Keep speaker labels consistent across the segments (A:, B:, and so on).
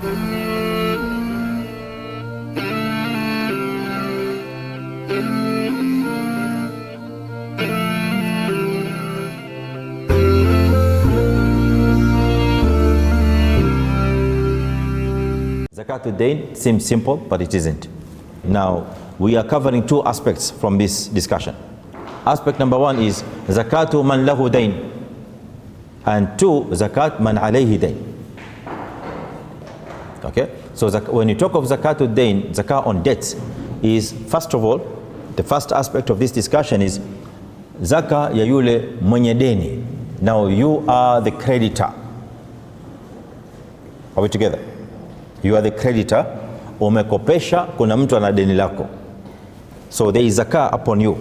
A: Zakat al-Dain seems simple, but it isn't. Now, we are covering two aspects from this discussion. Aspect number one is Zakatu man lahu dain, and two, Zakat man alayhi dain. Okay, so when you talk of Zakat al-Dain, Zakat on debts, is first of all, the first aspect of this discussion is Zaka ya yule mwenye deni. Now you are the creditor. Are we together? You are the creditor. Umekopesha, kuna mtu ana deni lako. So there is zakah upon you.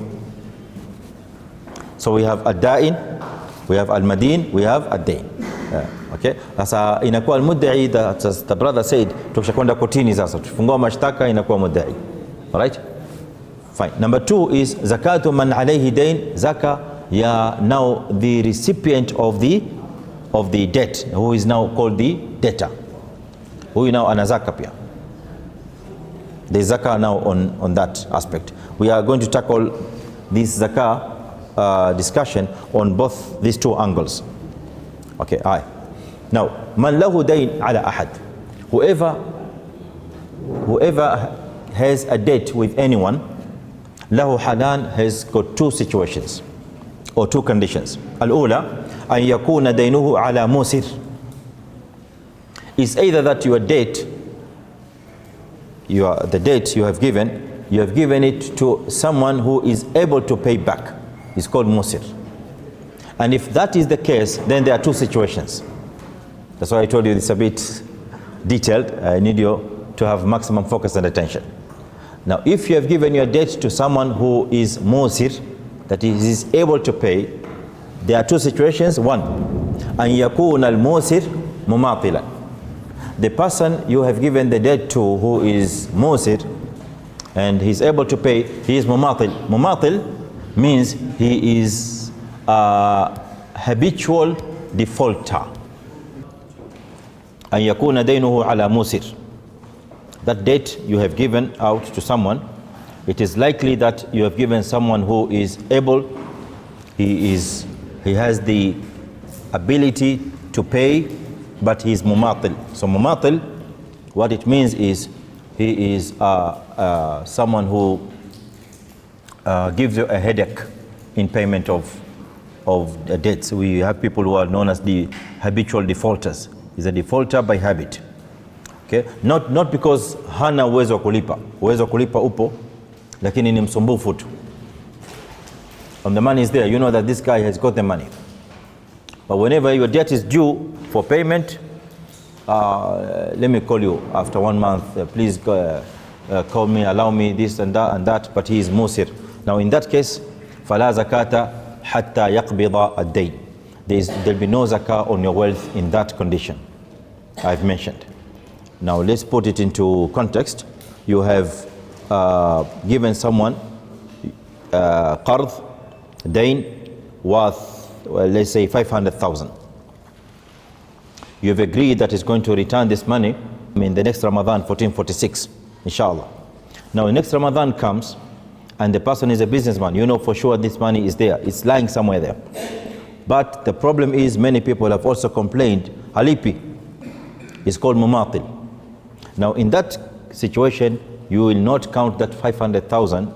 A: So we have ad-dain, we have al-madin, we have ad-dain. Okay? Sasa inakuwa al-mudda'i, the brother said, tukishakwenda kotini sasa, tufungua mashtaka inakuwa mudda'i. Alright? Fine. Number two is zakatu man alayhi dain, zaka ya now the recipient of the debt, who is now called the debtor. Huyu now ana zaka pia. There is zakah now on that aspect. We are going to tackle this zakah discussion on both these two angles. Okay, aye. Now, man lahu dayn ala ahad. Whoever has a debt with anyone, lahu halan, has got two situations or two conditions. Al-ula, an yakuna daynuhu ala musir. Is either that your debt, the debt you have given it to someone who is able to pay back. It's called musir. And if that is the case, then there are two situations. That's why I told you this a bit detailed. I need you to have maximum focus and attention. Now, if you have given your debt to someone who is musir, that is able to pay, there are two situations. One, an yakuna al-musir mumatilan. The person you have given the debt to, who is musir and he's able to pay, he is mumatil. Mumatil means he is a habitual defaulter. An yakuna daynuhu ala musir. That debt you have given out to someone, it is likely that you have given someone who is able, he has the ability to pay, but he is mumatil. So mumatil, what it means is he is someone who gives you a headache in payment of debts. We have people who are known as the habitual defaulters. He's a defaulter by habit. Okay? Not because hana uwezo wa kulipa. Uwezo wa kulipa upo, lakini ni msumbufu tu. And the money is there, you know that this guy has got the money. But whenever your debt is due for payment, let me call you after 1 month, please call me, allow me this and that, but he is musir. Now in that case, فَلَا زَكَاةَ حَتَّى يَقْبِضَ الدَّيْنِ. There will be no zakah on your wealth in that condition I've mentioned. Now let's put it into context. You have given someone qard, dain, worth, well, let's say 500,000. You have agreed that he's going to return this money in the next Ramadan, 1446, inshallah. Now the next Ramadan comes and the person is a businessman. You know for sure this money is there. It's lying somewhere there. But the problem is many people have also complained, Alipi is called mumatil. Now in that situation, you will not count that 500,000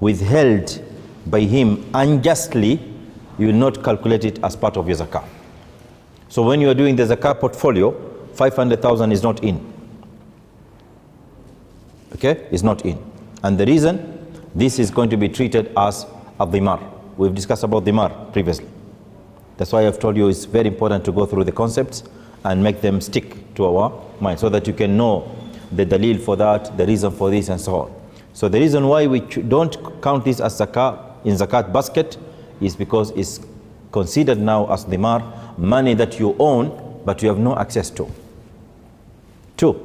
A: withheld by him unjustly. You will not calculate it as part of your zakah. So when you are doing the zakah portfolio, 500,000 is not in. Okay, is not in. And the reason, this is going to be treated as a dhimar. We've discussed about dhimar previously. That's why I've told you it's very important to go through the concepts and make them stick to our mind so that you can know the dalil for that, the reason for this and so on. So the reason why we don't count this as zakah in zakat basket is because it's considered now as dhimar, money that you own but you have no access to. 2.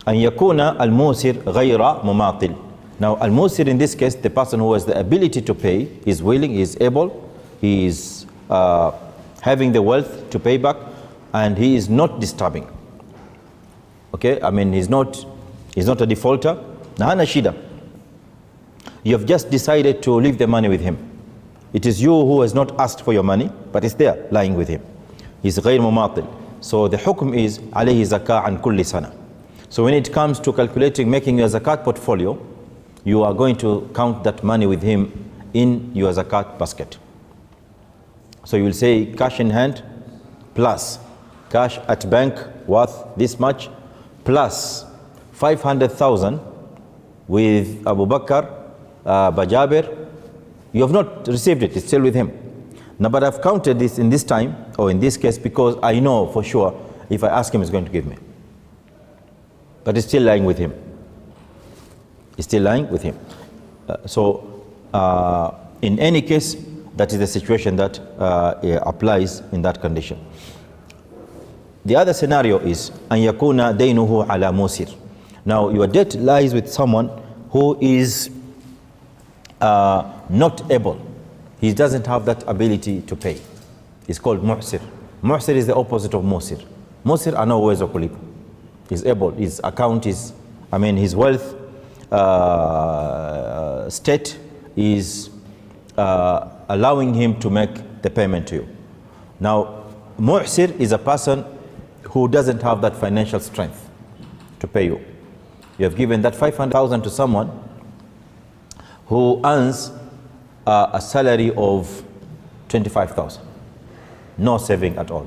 A: An yakuna al-musir ghayra mumatil. Now al-musir in this case, the person who has the ability to pay, is willing, is able, he is having the wealth to pay back, and he is not disturbing. Okay, I mean, he's not a defaulter. Na hana shida. You have just decided to leave the money with him. It is you who has not asked for your money, but it's there lying with him. He's غير مماطل. So the hukm is عليه زكاة عن كل سنة. So when it comes to calculating, making your zakat portfolio, you are going to count that money with him in your zakat basket. So you will say cash in hand plus cash at bank worth this much plus 500,000 with Abu Bakr, Bajabir. You have not received it, it's still with him. Now, but I've counted this in this time, or in this case, because I know for sure if I ask him, he's going to give me. But it's still lying with him. It's still lying with him. In any case, that is the situation that applies in that condition. The other scenario is أن يكون دينه على موسر. Now, your debt lies with someone who is not able. He doesn't have that ability to pay. It's called mu'sir. Mu'sir is the opposite of musir. Musir ana uwezo kulipa. He's able. His account is, his wealth state is allowing him to make the payment to you. Now, mu'sir is a person who doesn't have that financial strength to pay you. You have given that 500,000 to someone who earns a salary of 25,000, no saving at all.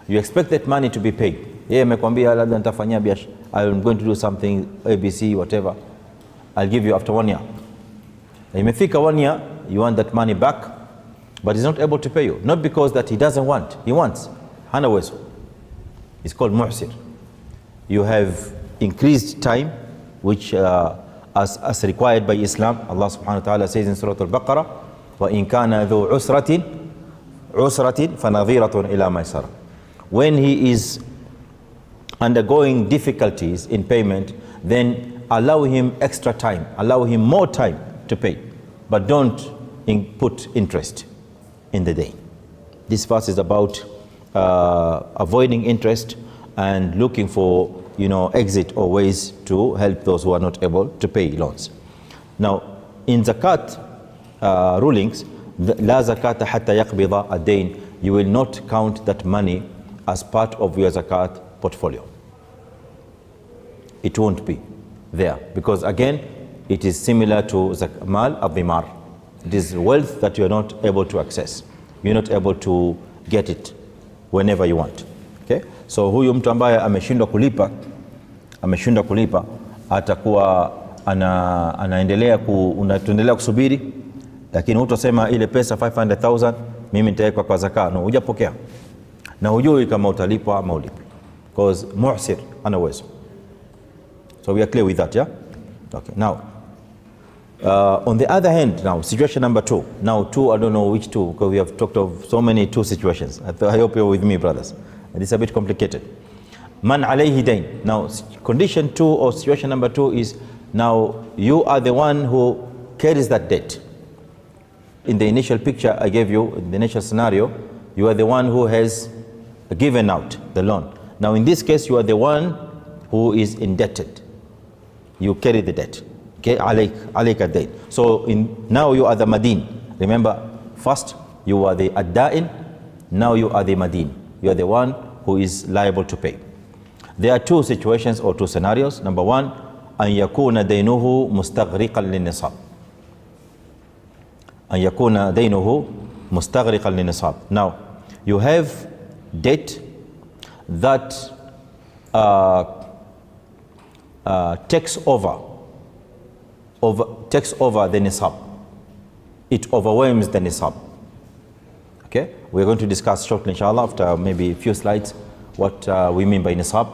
A: You expect that money to be paid. Mekwambia labda nitafanyia biashara, I'm going to do something, ABC, whatever. I'll give you after 1 year. Imefika 1 year, you want that money back, but he's not able to pay you. Not because that he doesn't want, he wants. Hana uwezo. It's called mu'sir. You have increased time, which as required by Islam. Allah subhanahu wa ta'ala says in Surah Al-Baqarah, وَإِن كَانَ ذُو عُسْرَةٍ فَنَظِيرَةٌ إِلَى مَيْسَرَةٍ. When he is undergoing difficulties in payment, then allow him extra time, allow him more time to pay, but don't put interest in the day. This verse is about avoiding interest and looking for exit or ways to help those who are not able to pay loans. Now, in zakat rulings, la zakata hatta yaqbida ad-dayn, you will not count that money as part of your zakat portfolio. It won't be there because again, it is similar to mal al-dhimar. It is wealth that you are not able to access. You're not able to get it whenever you want. Okay? So huyu mtu ambaye ameshindwa kulipa atakuwa anaendelea tuendelea kusubiri, lakini hutosema ile pesa 500,000 mimi nitaweka kwa zakat. No, hujapokea na hujui kama utalipa ama ulipi, because mu'sir ana uwezo. So we are clear with that, yeah? Okay. Now, on the other hand, now situation number 2. Now two, I don't know which two, because we have talked of so many two situations. I hope you're with me, brothers. It's a bit complicated. Man alayhi dayn. Now, condition 2 or situation number 2 is now you are the one who carries that debt. In the initial picture I gave you, in the initial scenario, you are the one who has given out the loan. Now, in this case, you are the one who is indebted. You carry the debt. Okay, alayka dayn. So now you are the madin. Remember, first you are the ad-da'in, now you are the madin. You are the one who is liable to pay. There are two situations or two scenarios. Number 1, أن يكون دينه مستغرقا للنصاب. أن يكون دينه مستغرقا للنصاب. Now, you have debt that takes over the nisab. It overwhelms the nisab. Okay, we're going to discuss shortly, inshallah, after maybe a few slides, what we mean by nisab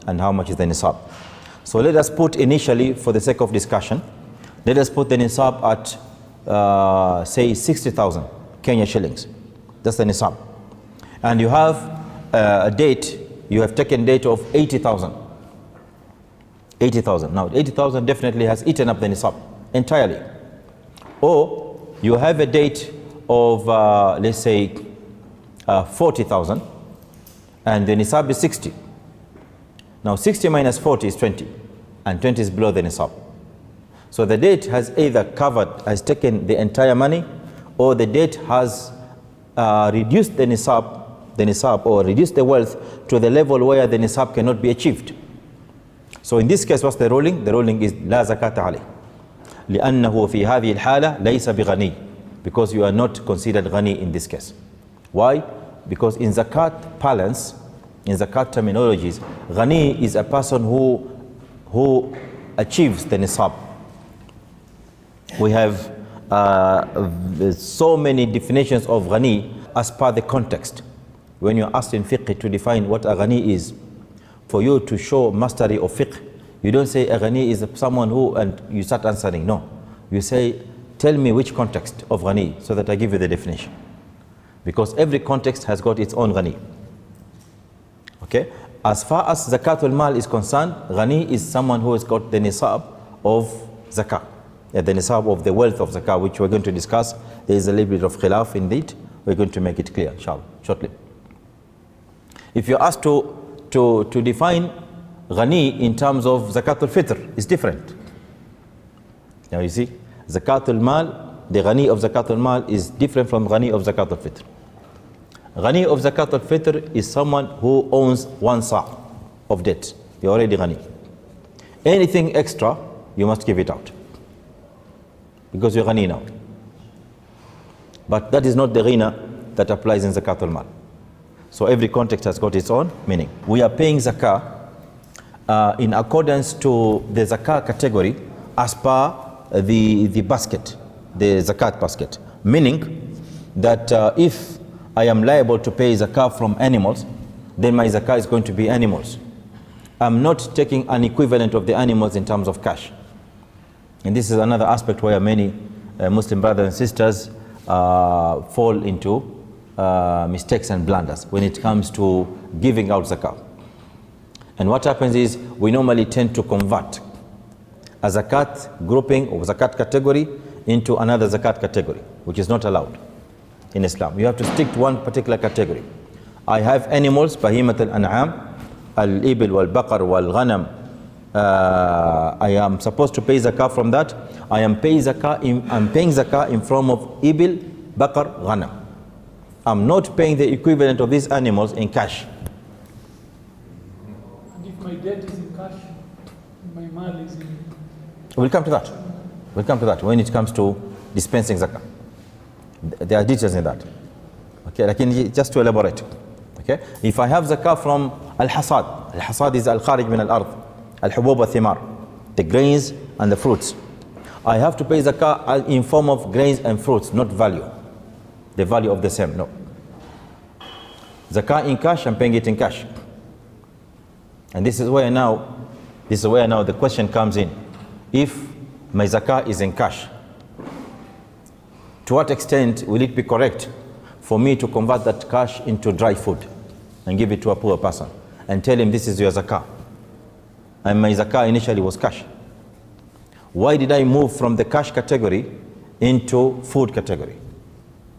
A: and how much is the nisab. So let us put initially, for the sake of discussion, let us put the nisab at say 60,000 Kenya shillings. That's the nisab. And you have a date, you have taken date of 80,000. 80,000. Now 80,000 definitely has eaten up the nisab entirely. Or you have a date of let's say 40,000 and the nisab is 60. Now 60 minus 40 is 20, and 20 is below the nisab. So the date has either has taken the entire money, or the date has reduced the nisab or reduced the wealth to the level where the nisab cannot be achieved. So in this case, what's the ruling? The ruling is لا زكاة عليه لأنه في هذه الحالة ليس بغني, because you are not considered ghani in this case. Why? Because in zakat parlance, in zakat terminologies, ghani is a person who achieves the nisab. We have so many definitions of ghani as per the context. When you're asked in fiqh to define what a ghani is, for you to show mastery of fiqh, you don't say a ghani is someone who, and you start answering. No, you say, tell me which context of ghani, so that I give you the definition. Because every context has got its own ghani. Okay? As far as zakatul mal is concerned, ghani is someone who has got the nisab of zakah, the nisab of the wealth of zakah, which we're going to discuss. There is a little bit of khilaf indeed. We're going to make it clear, inshallah, shortly. If you're asked to define ghani in terms of zakatul fitr, is different. Now you see, zakatul mal, the ghani of zakatul mal is different from ghani of zakatul fitr. Ghani of zakatul fitr is someone who owns 1 sa' of debt. You're already ghani. Anything extra, you must give it out, because you're ghani now. But that is not the ghina that applies in zakatul mal. So every context has got its own meaning. We are paying zakah in accordance to the zakah category as per the basket, the zakat basket. Meaning that if I am liable to pay zakah from animals, then my zakah is going to be animals. I'm not taking an equivalent of the animals in terms of cash. And this is another aspect where many Muslim brothers and sisters fall into mistakes and blunders when it comes to giving out zakah. And what happens is, we normally tend to convert a zakat grouping or zakat category into another zakat category, which is not allowed in Islam. You have to stick to one particular category. I have animals, bahimat al-an'am, al-ibil wal-baqar wal-ghanam. I am supposed to pay zakah from that. I'm paying zakah in form of ibil, baqar, ghanam. I'm not paying the equivalent of these animals in cash.
B: And if my debt is in cash, my mal is in...
A: We'll come to that. We'll come to that when it comes to dispensing zakah. There are details in that. Okay, like just to elaborate. Okay, if I have zakah from al-hasad, al-hasad is al-kharij min al-ard, al-hubub al-thimar, the grains and the fruits. I have to pay zakah in form of grains and fruits, not value. The value of the same, no. Zakah in cash, I'm paying it in cash. And this is where now the question comes in. If my zakah is in cash, to what extent will it be correct for me to convert that cash into dry food and give it to a poor person and tell him this is your zakah? And my zakah initially was cash. Why did I move from the cash category into food category?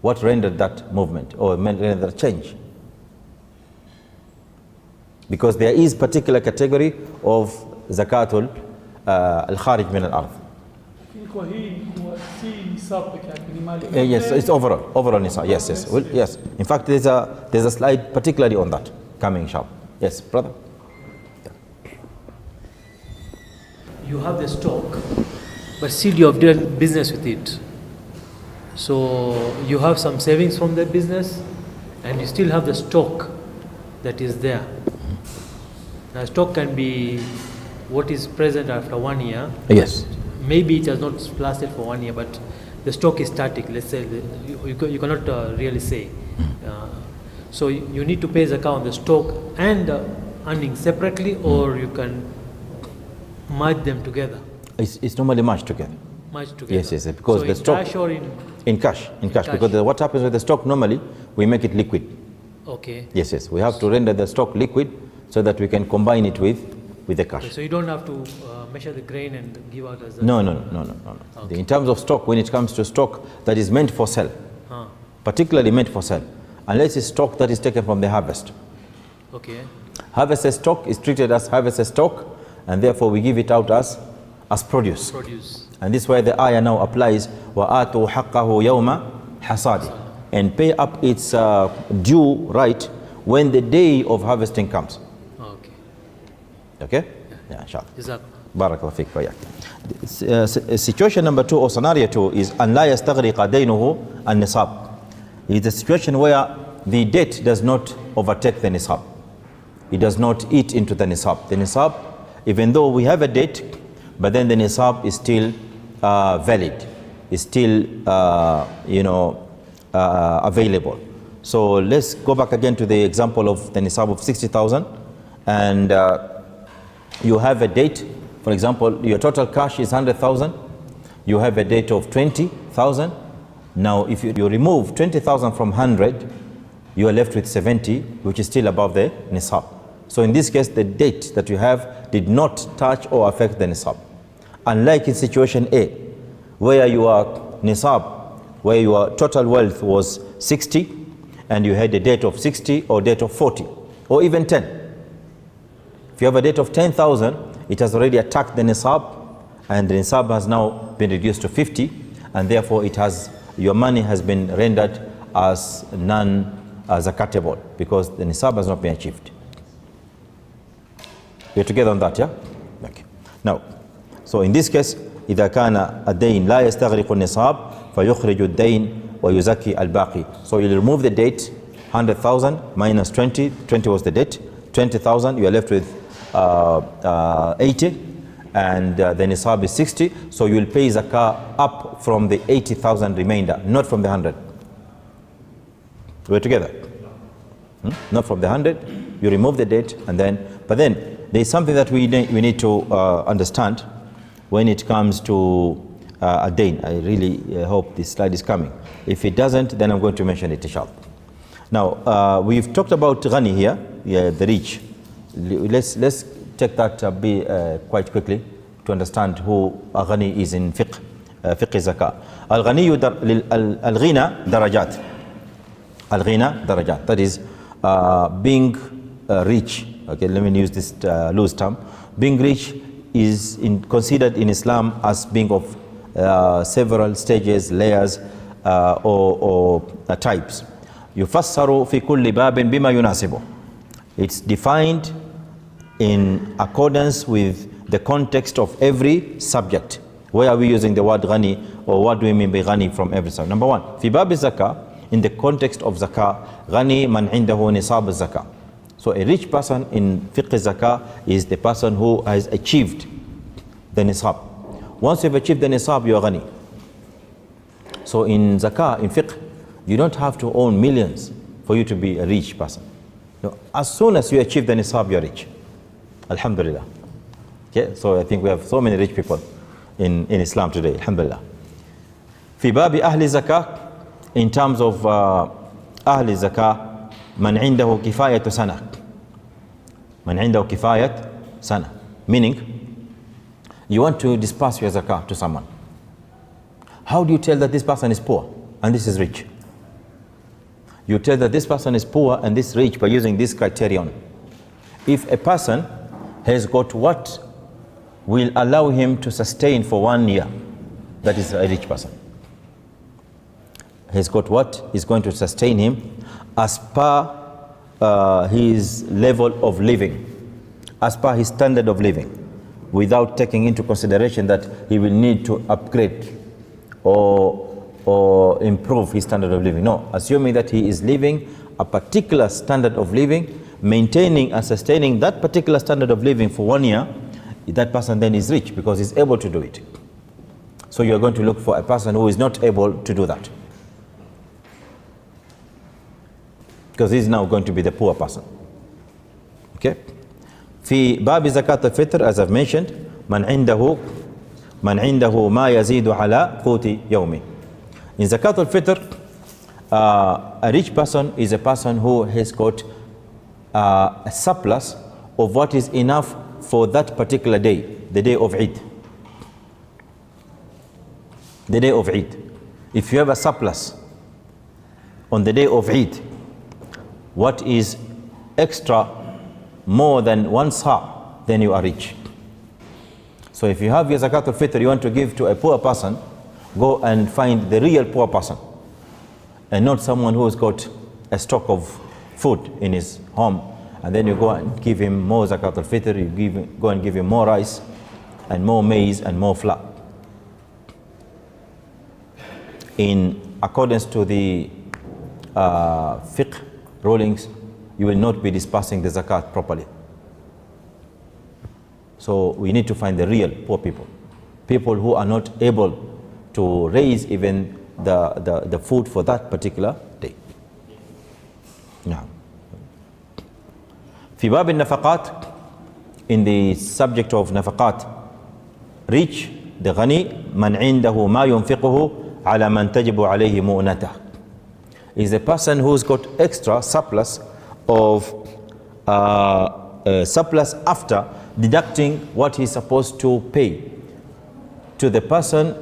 A: What rendered that movement or rendered that change? Because there is particular category of zakatul al-kharij min al-ard. Yes, it's overall nisab. Yes, yes, well, yes. In fact, there's a slide particularly on that coming inshallah. Yes, brother.
C: You have the stock, but still you have done business with it. So you have some savings from that business, and you still have the stock that is there. Now, stock can be what is present after 1 year.
A: Yes.
C: Maybe it has not lasted for 1 year, but the stock is static. Let's say you cannot really say. So you need to pay zakah on the stock and earning separately, or you can merge them together.
A: It's normally merged together.
C: Merged together.
A: Yes, yes, because
C: so
A: the stock
C: cash or
A: in cash, because what happens with the stock normally, we make it liquid.
C: Okay.
A: Yes, yes, we have to render the stock liquid so that we can combine it with the cash.
C: Okay, so you don't have to measure the grain and give out as a...
A: No. Okay. In terms of stock, when it comes to stock that is meant for sale, particularly meant for sale, unless it's stock that is taken from the harvest.
C: Okay.
A: Harvested stock is treated as harvested stock, and therefore we give it out as produce. And this is why the ayah now applies, وَآتُوا حَقَّهُ يَوْمَ حَصَادِ, and pay up its due right when the day of harvesting comes. Okay? Yeah, inshallah. Barakallahu feek wa yak. Situation number 2 or scenario 2 is أن لا يستغرق دينه النصاب. It's a situation where the debt does not overtake the nisab. It does not eat into the nisab. The nisab, even though we have a debt, but then the nisab is still valid, is still available. So let's go back again to the example of the nisab of 60,000, and you have a date. For example, your total cash is 100,000. You have a date of 20,000. Now, if you remove 20,000 from 100, you are left with 70, which is still above the nisab. So in this case, the date that you have did not touch or affect the nisab. Unlike in situation A, where your nisab, where your total wealth was 60, and you had a date of 60 or date of 40, or even 10. If you have a date of 10,000, it has already attacked the nisab, and the nisab has now been reduced to 50, and therefore your money has been rendered as non-zakatable, because the nisab has not been achieved. We're together on that, yeah? Okay. Now, so in this case, إذا كان الدين لا يستغرق النصاب فيخرج الدين ويزكي الباقي. So you'll remove the date, 100,000 minus 20. 20 was the date. 20,000, you are left with 80, and the nisab is 60. So you will pay zakah up from the 80,000 remainder, not from the 100. We're together. Not from the 100. You remove the date, and then, but then there is something that we need to understand when it comes to a dain. I really hope this slide is coming. If it doesn't, then I'm going to mention it, inshallah. Now, we've talked about ghani here, the rich. Let's take that quite quickly to understand who a ghani is in fiqh zakah. Al-ghina darajat. Al-ghina darajat. That is being rich. Okay, let me use this loose term. Being rich is considered in Islam as being of several stages, layers, or types. يفسر في كل باب بما يناسبه. It's defined in accordance with the context of every subject. Where are we using the word ghani, or what do we mean by ghani from every subject? Number one, في باب الزكاة, in the context of zakah, ghani man عنده نصاب الزكاة. So a rich person in fiqh zakah is the person who has achieved the nisab. Once you've achieved the nisab, you are ghani. So in zakah, in fiqh, you don't have to own millions for you to be a rich person. No, as soon as you achieve the nisab, you are rich. Alhamdulillah. Okay, so I think we have so many rich people in Islam today. Alhamdulillah. في باب أهل zakah, in terms of أهل zakah, من عنده كفاية سنة. من عنده كفاية سنة. Meaning, you want to disperse your zakah to someone. How do you tell that this person is poor and this is rich? You tell that this person is poor and this rich by using this criterion. If a person has got what will allow him to sustain for 1 year, that is a rich person. He's got what is going to sustain him as per his level of living, as per his standard of living, without taking into consideration that he will need to upgrade or improve his standard of living. No, assuming that he is living a particular standard of living, maintaining and sustaining that particular standard of living for 1 year, that person then is rich because he's able to do it. So you're going to look for a person who is not able to do that, because he's now going to be the poor person. Okay? في باب زكاة الفطر, as I've mentioned, من عنده ما يزيد على قوت يومه. In zakat al-fitr, a rich person is a person who has got a surplus of what is enough for that particular day, the day of Eid. The day of Eid. If you have a surplus on the day of Eid, what is extra more than 1 sa, then you are rich. So if you have your zakat al-fitr you want to give to a poor person, go and find the real poor person, and not someone who has got a stock of food in his home, and then you go and give him more zakat al-fitr, you go and give him more rice and more maize and more flour. In accordance to the fiqh rulings, you will not be dispersing the zakat properly. So we need to find the real poor people, people who are not able to raise even the food for that particular day. Now, في باب النفقات, in the subject of nafaqat, rich, the ghani, man عنده ما ينفقه على من تجب عليه مؤنته, is a person who's got extra surplus of surplus after deducting what he's supposed to pay to the person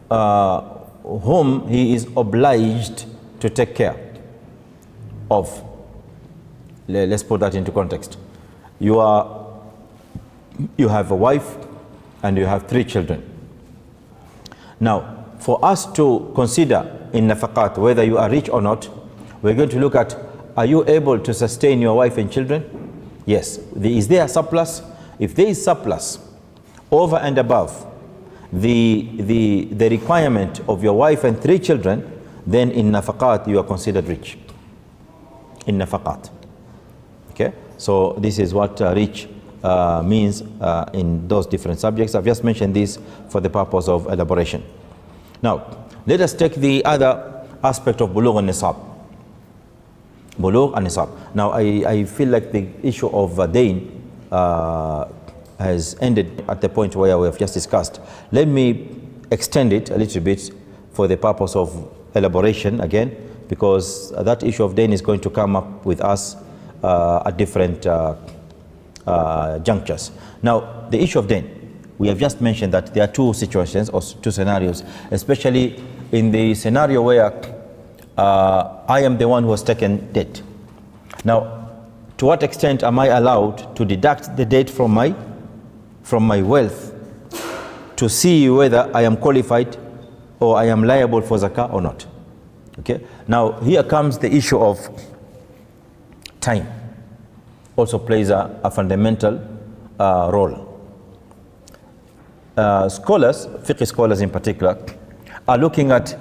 A: whom he is obliged to take care of. Let's put that into context. You have a wife and you have 3 children. Now, for us to consider in nafaqat whether you are rich or not, we're going to look at, are you able to sustain your wife and children? Yes. Is there a surplus? If there is surplus over and above the requirement of your wife and 3 children, then in nafaqat you are considered rich. In nafaqat. Okay? So this is what rich means in those different subjects. I've just mentioned this for the purpose of elaboration. Now, let us take the other aspect of bulugh al-nisab. Bulugh al-nisab. Now, I feel like the issue of dain has ended at the point where we have just discussed. Let me extend it a little bit for the purpose of elaboration again, because that issue of dain is going to come up with us at different junctures. Now, the issue of dain, we have just mentioned that there are 2 situations or 2 scenarios, especially in the scenario where I am the one who has taken debt. Now, to what extent am I allowed to deduct the debt from my wealth to see whether I am qualified or I am liable for zakah or not? Okay. Now, here comes the issue of time. Also plays a fundamental role. Scholars, fiqh scholars in particular, are looking at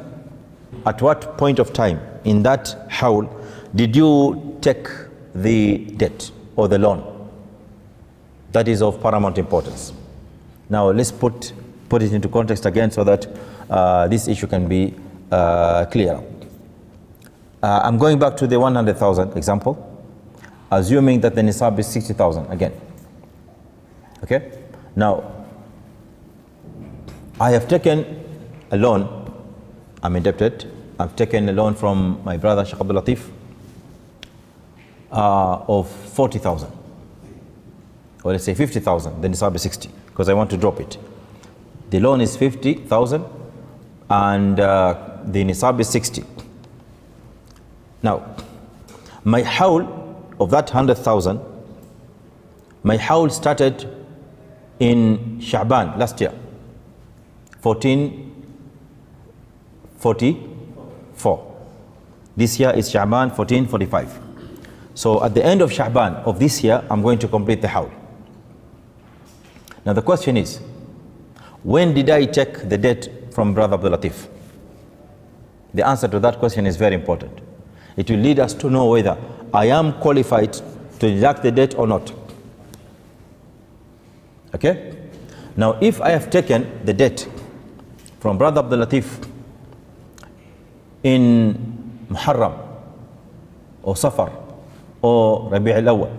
A: what point of time in that hawl did you take the debt or the loan. That is of paramount importance. Now let's put it into context again so that this issue can be clearer. I'm going back to the 100,000 example, assuming that the nisab is 60,000 again. Okay? Now, I have taken a loan, I'm indebted, I've taken a loan from my brother Sheikh Abdul Latif of 40,000, or let's say 50,000, then nisab is 60, because I want to drop it. The loan is 50,000 and the nisab is 60. Now, my hawl of that 100,000, my hawl started in Sha'ban last year, 1444. This year is Sha'ban 1445. So at the end of Sha'ban of this year, I'm going to complete the hawl. Now the question is, when did I take the debt from Brother Abdul Latif? The answer to that question is very important. It will lead us to know whether I am qualified to deduct the debt or not. Okay? Now if I have taken the debt from Brother Abdul Latif in Muharram or Safar or Rabi' al-Awwal,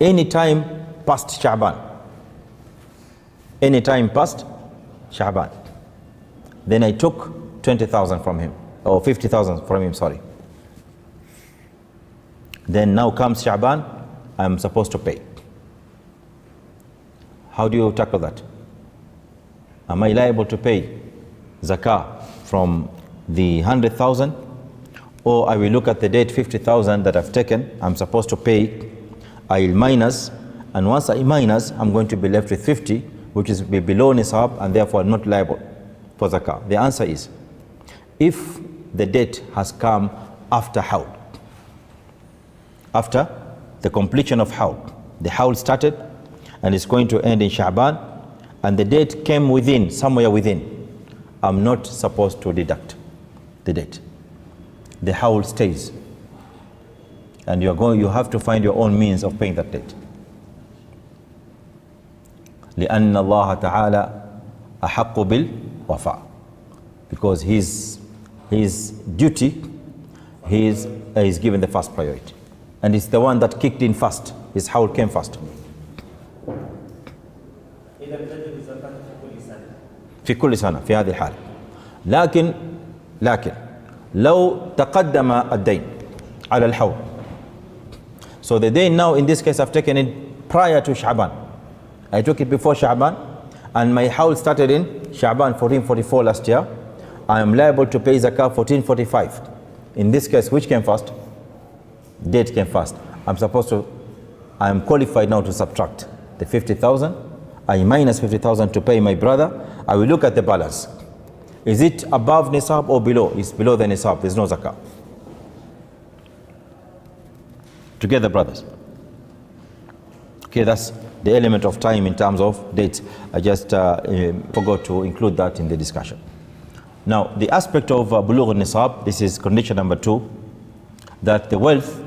A: any time past Sha'ban, then I took 20,000 from him, or 50,000 from him, sorry. Then now comes Sha'ban, I'm supposed to pay. How do you tackle that? Am I liable to pay zakah from the 100,000, or I will look at the date 50,000 that I've taken, I'm supposed to pay I'll minus, and once I minus, I'm going to be left with 50, which is below nisab, and therefore not liable for zakah. The answer is, if the debt has come after hawl, after the completion of hawl, the hawl started and it's going to end in Sha'ban, and the date came within, somewhere within, I'm not supposed to deduct the date. The hawl stays, and you have to find your own means of paying that debt. لأن الله تعالى أحق بالوفاء, because his duty is given the first priority, and it's the one that kicked in first. His hawl came first. في كل سنة في هذه الحالة. لكن لو تقدم الدين على الحول, so the day now in this case I've taken it prior to Sha'ban. I took it before Sha'ban, and my hawl started in Sha'ban 1444 last year. I am liable to pay zakah 1445. In this case, which came first? Date came first. I am qualified now to subtract the 50,000. I minus 50,000 to pay my brother. I will look at the balance. Is it above nisab or below? It's below the nisab. There's no zakah. Together, brothers. Okay, that's the element of time in terms of dates. I just forgot to include that in the discussion. Now, the aspect of bulugh al-nisab, this is condition number 2, that the wealth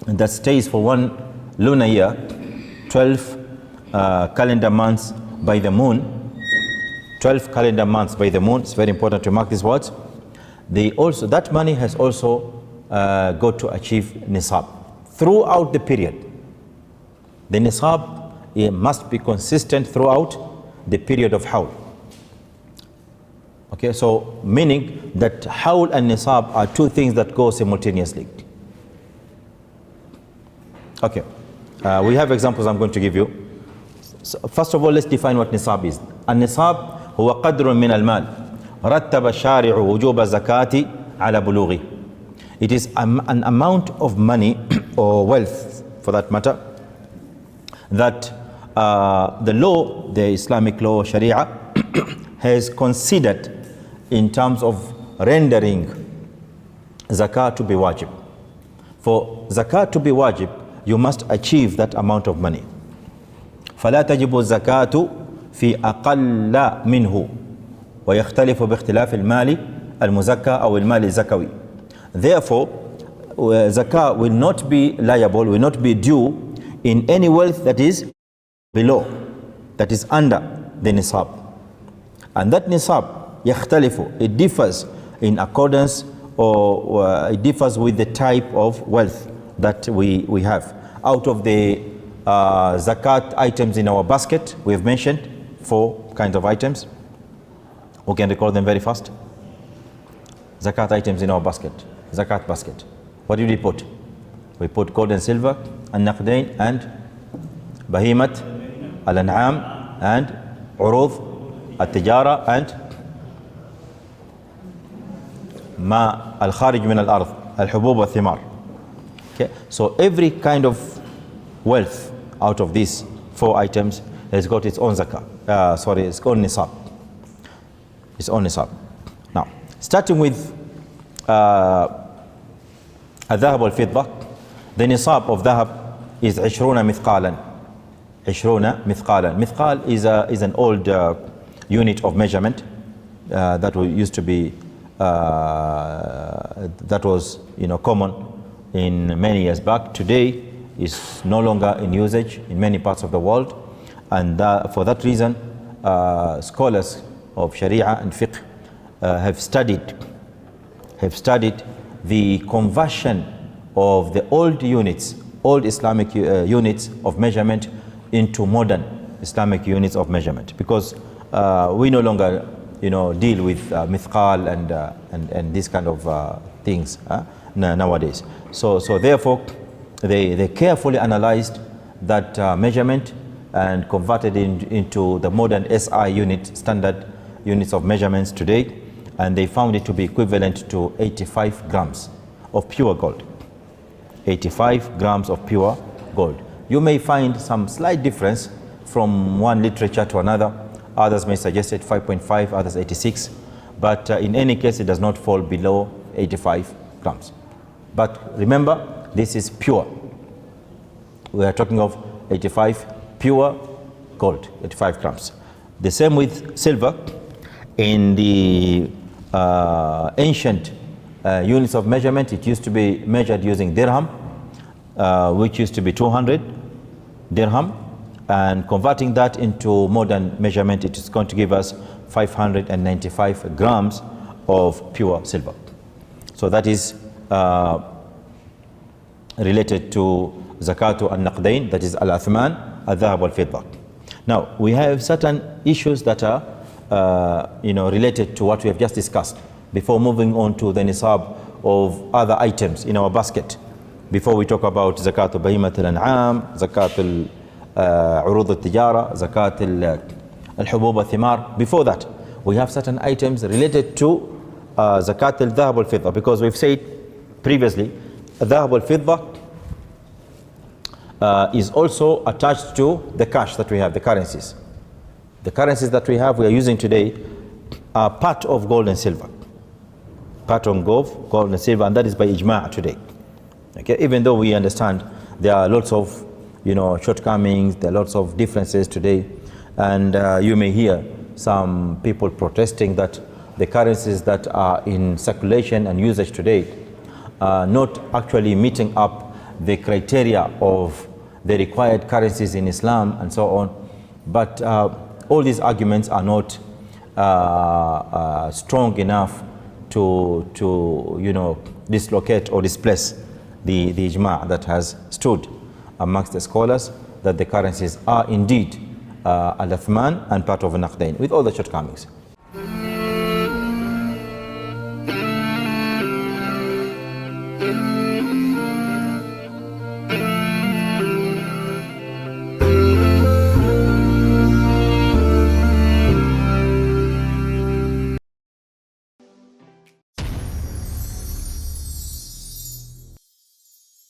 A: that stays for one lunar year, 12 calendar months by the moon, 12 calendar months by the moon, it's very important to mark these words. That money has also got to achieve nisab throughout the period. The nisab, it must be consistent throughout the period of hawl. Okay, so meaning that hawl and nisab are two things that go simultaneously. Okay, we have examples I'm going to give you. So first of all, let's define what nisab is. النصاب هو قدر من المال رتب الشارع وجوب الزكاة على بلوغه. It is an amount of money or wealth, for that matter, that the law, the Islamic law, Sharia, has considered in terms of rendering zakah to be wajib. For zakah to be wajib, you must achieve that amount of money. فلا تجب الزكاة في أقل منه ويختلف باختلاف المال المزكى أو المال الزكوي. Therefore, zakah will not be liable, will not be due in any wealth that is below, that is under the nisab. And that nisab, يختلف, it differs in accordance or it differs with the type of wealth that we have. Out of the zakat items in our basket, we have mentioned 4 kinds of items. We can recall them very fast. Zakat items in our basket, zakat basket. What did we put? We put gold and silver, and naqdain, and bahimat, al-an'am, and urud, al-tijara, and ma al-kharij min al-ard, al-hubub wal-thimar. Okay, so every kind of wealth out of these 4 items has got its own zakah. Its own nisab. Its own nisab. Now, starting with الذهب والفضة, the nisab of dhahab is 20 مثقالا. 20 مثقالا. Mithqal is an old unit of measurement that used to be that was common in many years back. Today is no longer in usage in many parts of the world, and for that reason scholars of Sharia and fiqh have studied the conversion of the old Islamic units of measurement into modern Islamic units of measurement, because we no longer deal with mithqal and this kind of things nowadays. So therefore they carefully analyzed that measurement and converted into the modern SI unit, standard units of measurements today, and they found it to be equivalent to 85 grams of pure gold. 85 grams of pure gold. You may find some slight difference from one literature to another. Others may suggest it 5.5, others 86. But in any case, it does not fall below 85 grams. But remember, this is pure. We are talking of 85 pure gold, 85 grams. The same with silver. In the ancient units of measurement, it used to be measured using dirham, which used to be 200 dirham, and converting that into modern measurement, it is going to give us 595 grams of pure silver. So that is related to zakatu al-naqdain, that is al-athman, al-dhahab wal-fidda. Now, we have certain issues that are related to what we have just discussed before moving on to the nisab of other items in our basket. Before we talk about zakat al-bahimat al-an'am, zakat al-urud al-tijara, zakat al-hubub al-thimar. Before that, we have certain items related to zakat al-dhahab wal-fidda, because we've said previously, dhahab wal-fidda is also attached to the cash that we have, the currencies. The currencies that we have, we are using today, are part of gold and silver. Part of gold and silver, and that is by ijma' today. Okay, even though we understand there are lots of shortcomings, there are lots of differences today, and you may hear some people protesting that the currencies that are in circulation and usage today are not actually meeting up the criteria of the required currencies in Islam and so on. But all these arguments are not strong enough to dislocate or displace the ijma' that has stood amongst the scholars that the currencies are indeed al-athman and part of al-naqdain, with all the shortcomings.